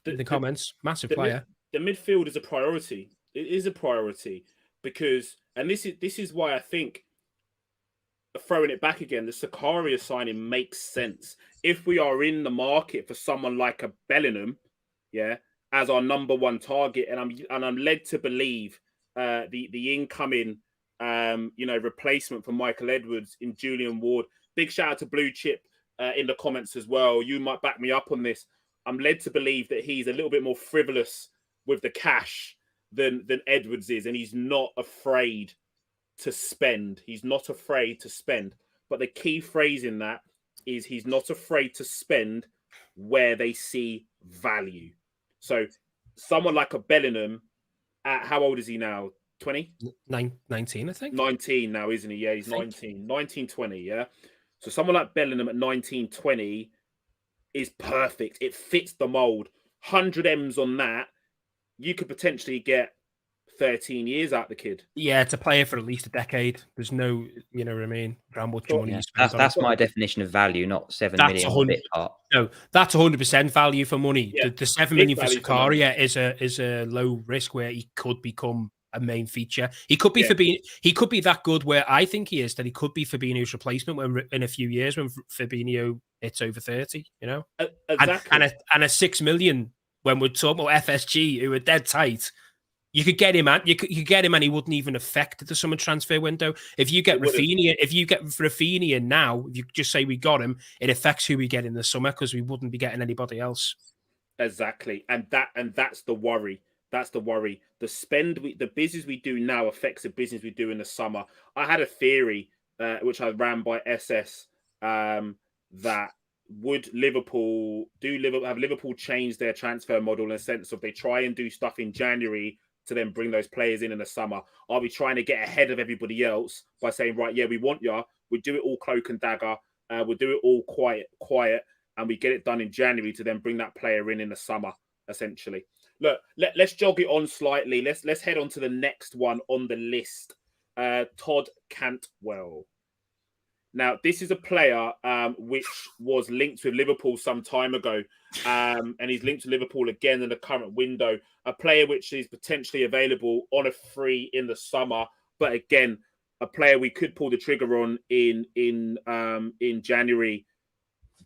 Speaker 1: the
Speaker 5: comments, massive player.
Speaker 1: The midfield is a priority. It is a priority because, and this is why I think, throwing it back again, the Zakaria signing makes sense. If we are in the market for someone like a Bellingham, as our number 1 target, and I'm led to believe the incoming replacement for Michael Edwards in Julian Ward. Big shout out to Blue Chip in the comments as well. You might back me up on this. I'm led to believe that he's a little bit more frivolous with the cash than Edwards is, and he's not afraid to spend. He's not afraid to spend. But the key phrase in that is he's not afraid to spend where they see value. So someone like a Bellingham, how old is he now? 20?
Speaker 5: 19, I think.
Speaker 1: 19 now, isn't he? Yeah, he's 19. 19, 20, yeah? So someone like Bellingham at 19, 20 is perfect. It fits the mold. 100 M's on that, you could potentially get 13 years out the kid.
Speaker 5: Yeah, to play it for at least a decade. There's no, you know what I mean?
Speaker 4: That's my definition of value, not 7 million on the bit part.
Speaker 5: No, that's 100% value for money.
Speaker 1: Yeah,
Speaker 5: the 7 million for Zakaria is a low risk where he could become a main feature. He could be he could be that good where I think he is, that he could be Fabinho's replacement when in a few years when Fabinho hits over 30, you know?
Speaker 1: Exactly.
Speaker 5: And a 6 million when we're talking about FSG, who are dead tight. You could get him and he wouldn't even affect the summer transfer window. If you get Raphinha now, if you just say we got him, it affects who we get in the summer because we wouldn't be getting anybody else.
Speaker 1: Exactly. And that's the worry. That's the worry. The business we do now affects the business we do in the summer. I had a theory, which I ran by SS, that would have Liverpool change their transfer model in a sense of they try and do stuff in January to then bring those players in the summer? Are we trying to get ahead of everybody else by saying, right, yeah, we want you. We do it all cloak and dagger. We'll do it all quiet, and we get it done in January to then bring that player in the summer, essentially. Look, let's jog it on slightly. Let's head on to the next one on the list. Todd Cantwell. Now, this is a player which was linked with Liverpool some time ago, and he's linked to Liverpool again in the current window. A player which is potentially available on a free in the summer, but again, a player we could pull the trigger on in January.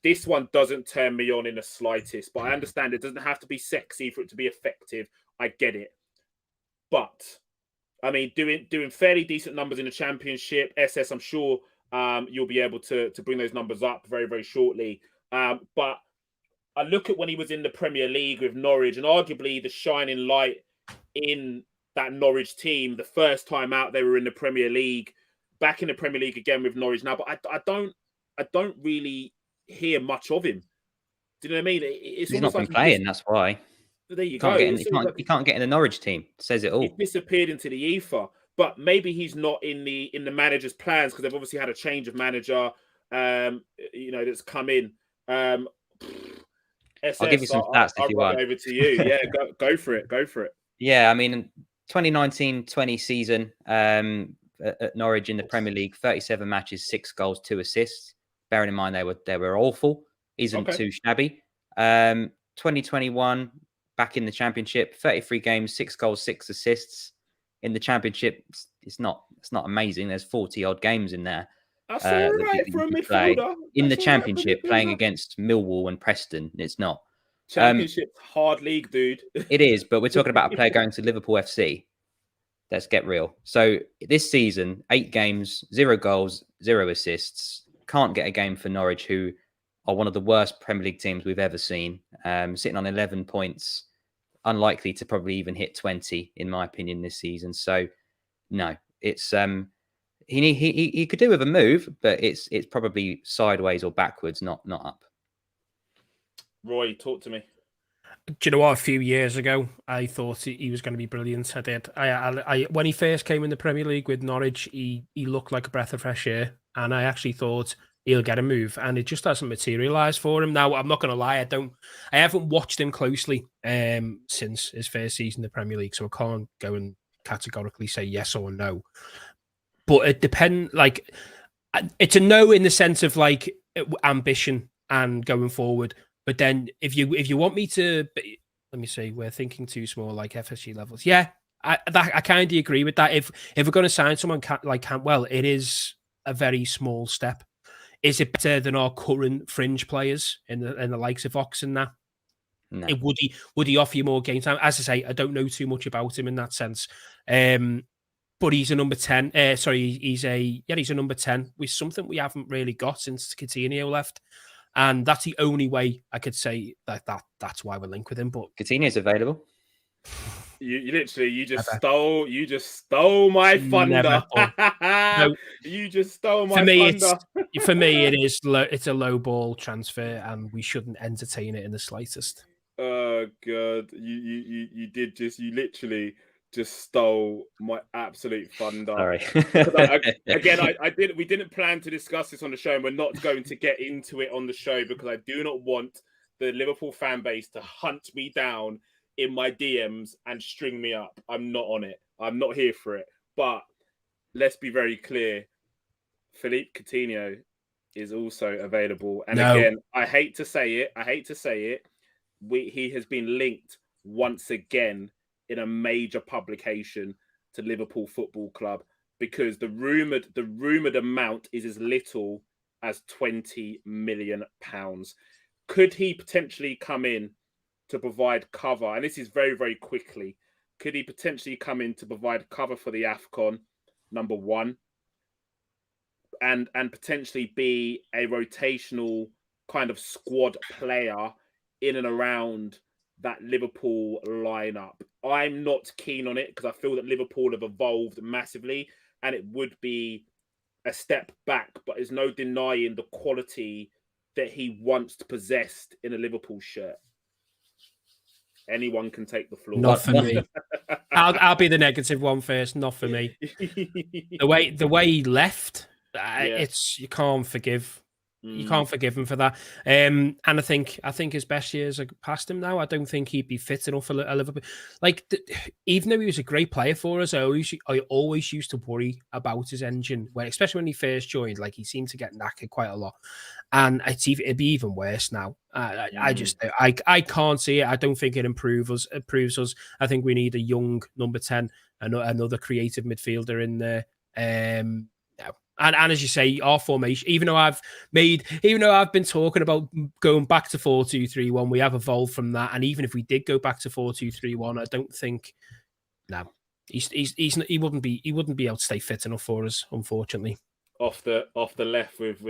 Speaker 1: This one doesn't turn me on in the slightest, but I understand it doesn't have to be sexy for it to be effective. I get it, but I mean, doing fairly decent numbers in the Championship. SS, I'm sure. You'll be able to bring those numbers up very, very shortly. But I look at when he was in the Premier League with Norwich, and arguably the shining light in that Norwich team, the first time out they were in the Premier League, back in the Premier League again with Norwich now. But I don't really hear much of him. Do you know what I mean? He's
Speaker 4: not been playing, that's why.
Speaker 1: There you go.
Speaker 4: He can't get in the Norwich team. It says it all.
Speaker 1: He disappeared into the ether. but maybe he's not in the manager's plans because they've obviously had a change of manager. That's come in. SS,
Speaker 4: I'll give you some stats if you want.
Speaker 1: Over to you. Yeah, go for it. Go for it.
Speaker 4: Yeah, I mean, 2019-20 season at Norwich in the Premier League, 37 matches, 6 goals, 2 assists. Bearing in mind they were awful, isn't too shabby. 2021 back in the Championship, 33 games, 6 goals, 6 assists. In the Championship, it's not amazing. There's 40 odd games in there.
Speaker 1: That's all right for a midfielder.
Speaker 4: In the Championship, playing against Millwall and Preston, it's not.
Speaker 1: Championship's hard league, dude.
Speaker 4: It is, but we're talking about a player going to Liverpool FC. Let's get real. So this season, 8 games, 0 goals, 0 assists. Can't get a game for Norwich, who are one of the worst Premier League teams we've ever seen. Sitting on 11 points, unlikely to probably even hit 20, in my opinion, this season. So no, it's he could do with a move, but it's probably sideways or backwards, not up.
Speaker 1: Roy, talk to me.
Speaker 5: Do you know what? A few years ago, I thought he was going to be brilliant. I did. I when he first came in the Premier League with Norwich, he looked like a breath of fresh air, and I actually thought he'll get a move, and it just hasn't materialised for him. Now, I'm not going to lie, I haven't watched him closely since his first season in the Premier League, so I can't go and categorically say yes or no. But it depends. Like, it's a no in the sense of like ambition and going forward. But then if you want me to, let me see, we're thinking too small, like FSG levels. Yeah, I kind of agree with that. If we're going to sign someone like Cantwell, it is a very small step. Is it better than our current fringe players in the likes of Oxen now?
Speaker 1: No.
Speaker 5: Would he offer you more game time? As I say, I don't know too much about him in that sense. But he's a number 10. He's a number 10 with something we haven't really got since Coutinho left. And that's the only way I could say that's why we're linked with him. But
Speaker 4: Coutinho's available.
Speaker 1: You just stole my thunder. No. You just stole my thunder.
Speaker 5: For me, it's a low ball transfer, and we shouldn't entertain it in the slightest.
Speaker 1: Oh God, you literally just stole my absolute thunder.
Speaker 4: Sorry.
Speaker 1: We didn't plan to discuss this on the show, and we're not going to get into it on the show because I do not want the Liverpool fan base to hunt me down in my DMs and string me up. I'm not on it. I'm not here for it. But let's be very clear. Philippe Coutinho is also available. And again, I hate to say it. He has been linked once again in a major publication to Liverpool Football Club because the rumored amount is as little as £20 million. Could he potentially come in to provide cover? And this is very, very quickly. Could he potentially come in to provide cover for the AFCON, number one, and potentially be a rotational kind of squad player in and around that Liverpool lineup? I'm not keen on it because I feel that Liverpool have evolved massively and it would be a step back, but there's no denying the quality that he once possessed in a Liverpool shirt. Anyone can take the floor.
Speaker 5: Not for me. I'll be the negative one first. Not for me. The way he left, you can't forgive. You can't forgive him for that. And I think his best years are past him now. I don't think he'd be fit enough for Liverpool. Like, even though he was a great player for us, I always used to worry about his engine, especially when he first joined. Like, he seemed to get knackered quite a lot, and it'd be even worse now. I can't see it. I don't think it improves us. I think we need a young number 10, another creative midfielder in there. And as you say, our formation, even though I've been talking about going back to 4-2-3-1, we have evolved from that. And even if we did go back to 4-2-3-1, I don't think he wouldn't be able to stay fit enough for us, unfortunately.
Speaker 1: Off the left with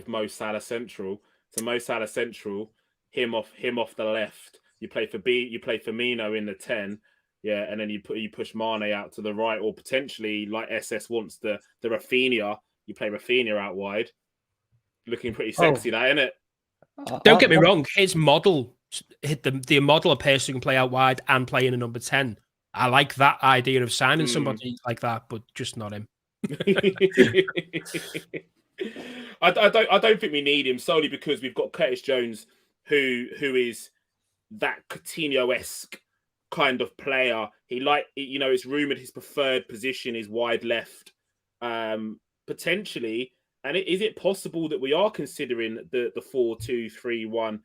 Speaker 1: Mo Salah central. So Mo Salah central, him off the left. You play Firmino in the 10. Yeah, and then you push Mane out to the right, or potentially, like SS wants, the Raphinha. You play Raphinha out wide, looking pretty sexy, that, isn't it?
Speaker 5: Don't get me wrong. His model, the model of person who can play out wide and play in a number 10 I like that idea of signing somebody like that, but just not him.
Speaker 1: I don't think we need him solely because we've got Curtis Jones, who is that Coutinho-esque kind of player. It's rumored his preferred position is wide left, potentially. And is it possible that we are considering the 4-2-3-1?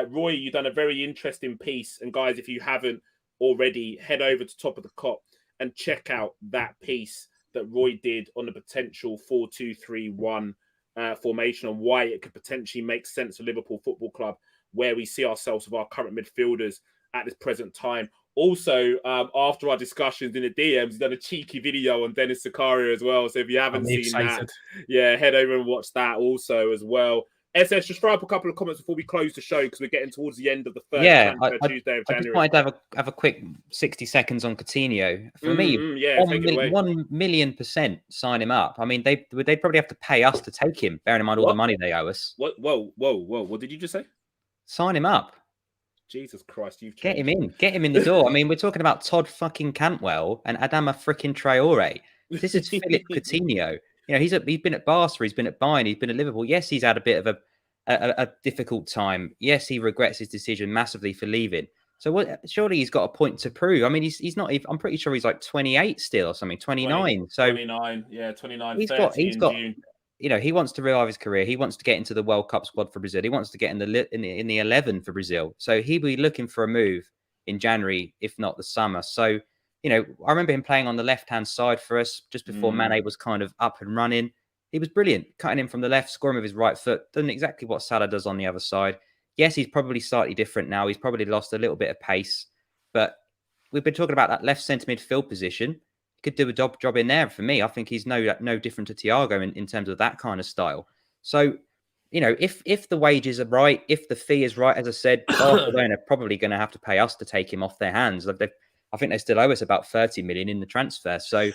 Speaker 1: Roy, you've done a very interesting piece, and guys, if you haven't already, head over to Top of the Cop and check out that piece that Roy did on the potential 4-2-3-1 formation and why it could potentially make sense for Liverpool Football Club, where we see ourselves with our current midfielders at this present time. Also, after our discussions in the DMs, he's done a cheeky video on Denis Zakaria as well. So if you haven't seen that, head over and watch that also as well. SS, just throw up a couple of comments before we close the show because we're getting towards the end of the first Tuesday of January. I just
Speaker 4: wanted to have a quick 60 seconds on Coutinho. For me, 1,000,000% sign him up. I mean, they'd probably have to pay us to take him, bearing in mind all the money they owe us.
Speaker 1: Whoa. What did you just say?
Speaker 4: Sign him up.
Speaker 1: Jesus Christ, you've
Speaker 4: changed. Get him in the door. I mean, we're talking about Todd fucking Cantwell and Adama freaking Traore. This is Philip Coutinho. You know, he's been at Barca, he's been at Bayern, he's been at Liverpool. Yes, he's had a bit of a difficult time. Yes, he regrets his decision massively for leaving. So surely he's got a point to prove. I mean, he's not even, I'm pretty sure he's like 28 still or something, 29.
Speaker 1: 29, 29. He's got June.
Speaker 4: You know, he wants to revive his career. He wants to get into the World Cup squad for Brazil. He wants to get in the 11 for Brazil. So he'll be looking for a move in January, if not the summer. So, you know, I remember him playing on the left-hand side for us just before Mane was kind of up and running. He was brilliant, cutting in from the left, scoring with his right foot, doing exactly what Salah does on the other side. Yes, he's probably slightly different now. He's probably lost a little bit of pace. But we've been talking about that left centre midfield position. Could do a job in there for me. I think he's no different to Thiago in terms of that kind of style. So, you know, if the wages are right, if the fee is right, as I said, Barcelona are probably going to have to pay us to take him off their hands. I think they still owe us about 30 million in the transfer. So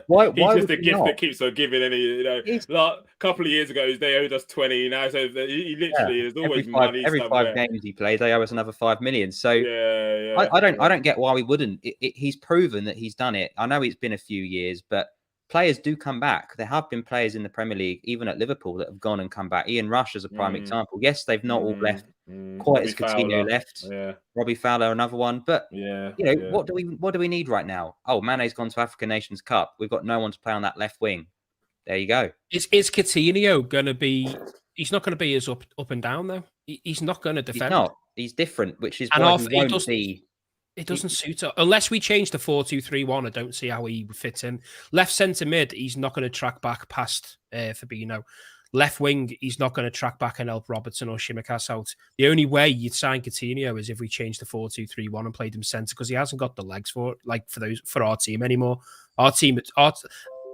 Speaker 4: why
Speaker 1: he's just a gift that keeps on giving. Like a couple of years ago, they owed us 20. Now, so he literally there's always money.
Speaker 4: Every
Speaker 1: somewhere.
Speaker 4: 5 games he plays, they owe us another 5 million. So I don't get why we wouldn't. He's proven that he's done it. I know it's been a few years, but players do come back. There have been players in the Premier League, even at Liverpool, that have gone and come back. Ian Rush is a prime example. Yes, they've not all left quite as Coutinho left. Robbie Fowler, another one. But what do we need right now? Oh, Mane's gone to African Nations Cup. We've got no one to play on that left wing. There you go.
Speaker 5: Is Coutinho going to be? He's not going to be as up and down though. He's not going to defend.
Speaker 4: He's not. He's different, which is why he won't be.
Speaker 5: It doesn't suit us. Unless we change to 4-2-3-1, I don't see how he fits in. Left centre mid, he's not going to track back past Fabinho. Left wing, he's not going to track back and help Robertson or Shimikas out. The only way you'd sign Coutinho is if we change to 4-2-3-1 and played him centre because he hasn't got the legs for it, for our team anymore. Our team,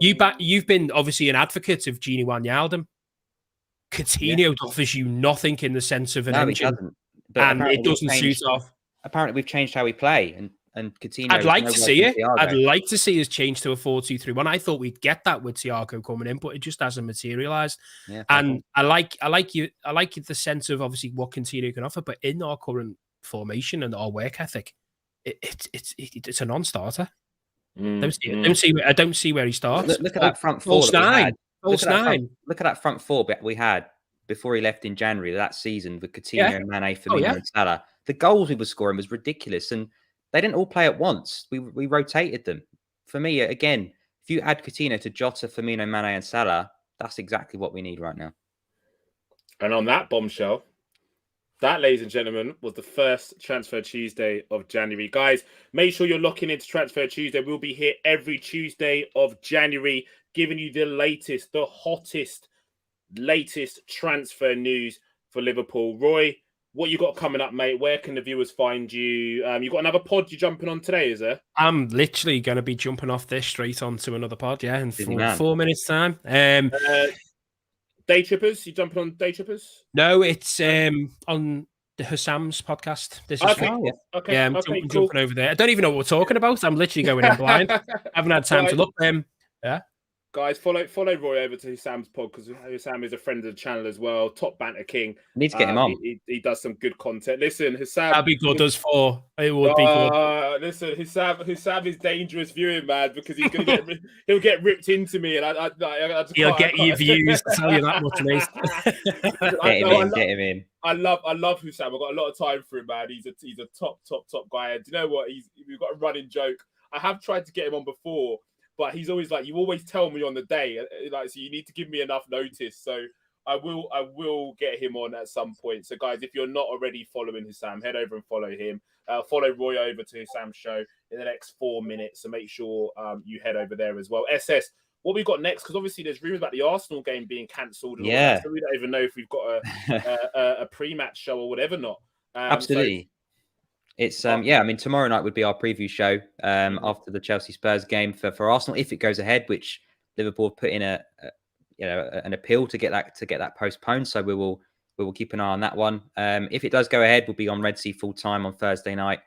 Speaker 5: you've been obviously an advocate of Gini Wijnaldum. Coutinho offers you nothing in the sense of an engine, and it doesn't suit off.
Speaker 4: Apparently, we've changed how we play, and Coutinho.
Speaker 5: I'd like to see it. I'd like to see us change to a 4-2-3-1. I thought we'd get that with Thiago coming in, but it just hasn't materialised. Yeah, and I like the sense of obviously what Coutinho can offer, but in our current formation and our work ethic, it's a non-starter. I don't see where he starts.
Speaker 4: Look at that front four. Look at that front four we had before he left in January that season with Coutinho, Mane, Firmino, and Salah. The goals he was scoring was ridiculous, and they didn't all play at once. We rotated them. For me, again, if you add Coutinho to Jota, Firmino, Mane, and Salah, that's exactly what we need right now.
Speaker 1: And on that bombshell, that, ladies and gentlemen, was the first Transfer Tuesday of January. Guys, make sure you're locking into Transfer Tuesday. We'll be here every Tuesday of January, giving you the latest, the hottest, latest transfer news for Liverpool. Roy, what you got coming up, mate? Where can the viewers find you? You got another pod you're jumping on today, is there?
Speaker 5: I'm literally going to be jumping off this straight onto another pod, in 4 minutes' time.
Speaker 1: Day Trippers? You jumping on Day Trippers?
Speaker 5: No, it's on the Hassam's podcast. This is
Speaker 1: okay.
Speaker 5: I'm jumping over there. I don't even know what we're talking about. I'm literally going in blind. I haven't had time to look.
Speaker 1: Guys, follow Roy over to Sam's pod because Sam is a friend of the channel as well. Top banter king.
Speaker 4: Need to get him on.
Speaker 1: He does some good content. Listen, Hussam.
Speaker 5: That'd be good as for. It would be good.
Speaker 1: Listen, Hussam is dangerous viewing, man, because he's gonna he'll get ripped into me, and I just
Speaker 5: he'll get your views. To tell you that much, mate.
Speaker 4: Get him in.
Speaker 1: I love Hussam. I've got a lot of time for him, man. He's a top guy. And do you know what? We've got a running joke. I have tried to get him on before, but he's always like, you always tell me on the day, like, so you need to give me enough notice. So I will get him on at some point. So guys, if you're not already following Hussam, head over and follow him. Follow Roy over to Hussam's show in the next 4 minutes. So make sure you head over there as well. SS, what we got next? Because obviously there's rumors about the Arsenal game being cancelled.
Speaker 4: Yeah.
Speaker 1: So we don't even know if we've got a pre-match show or whatever. Not
Speaker 4: absolutely. So, it's I mean, tomorrow night would be our preview show after the Chelsea Spurs game for Arsenal, if it goes ahead, which Liverpool put in an appeal to get that postponed. So we will keep an eye on that one. If it does go ahead, we'll be on Red Sea full time on Thursday night.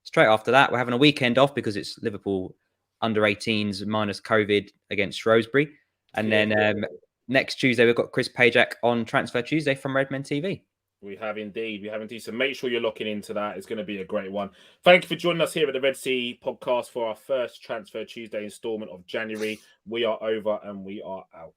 Speaker 4: Straight after that, we're having a weekend off because it's Liverpool under 18s minus COVID against Shrewsbury, and then next Tuesday we've got Chris Pajak on Transfer Tuesday from Redmen TV.
Speaker 1: We have indeed. So make sure you're locking into that. It's going to be a great one. Thank you for joining us here at the Red Sea podcast for our first Transfer Tuesday installment of January. We are over and we are out.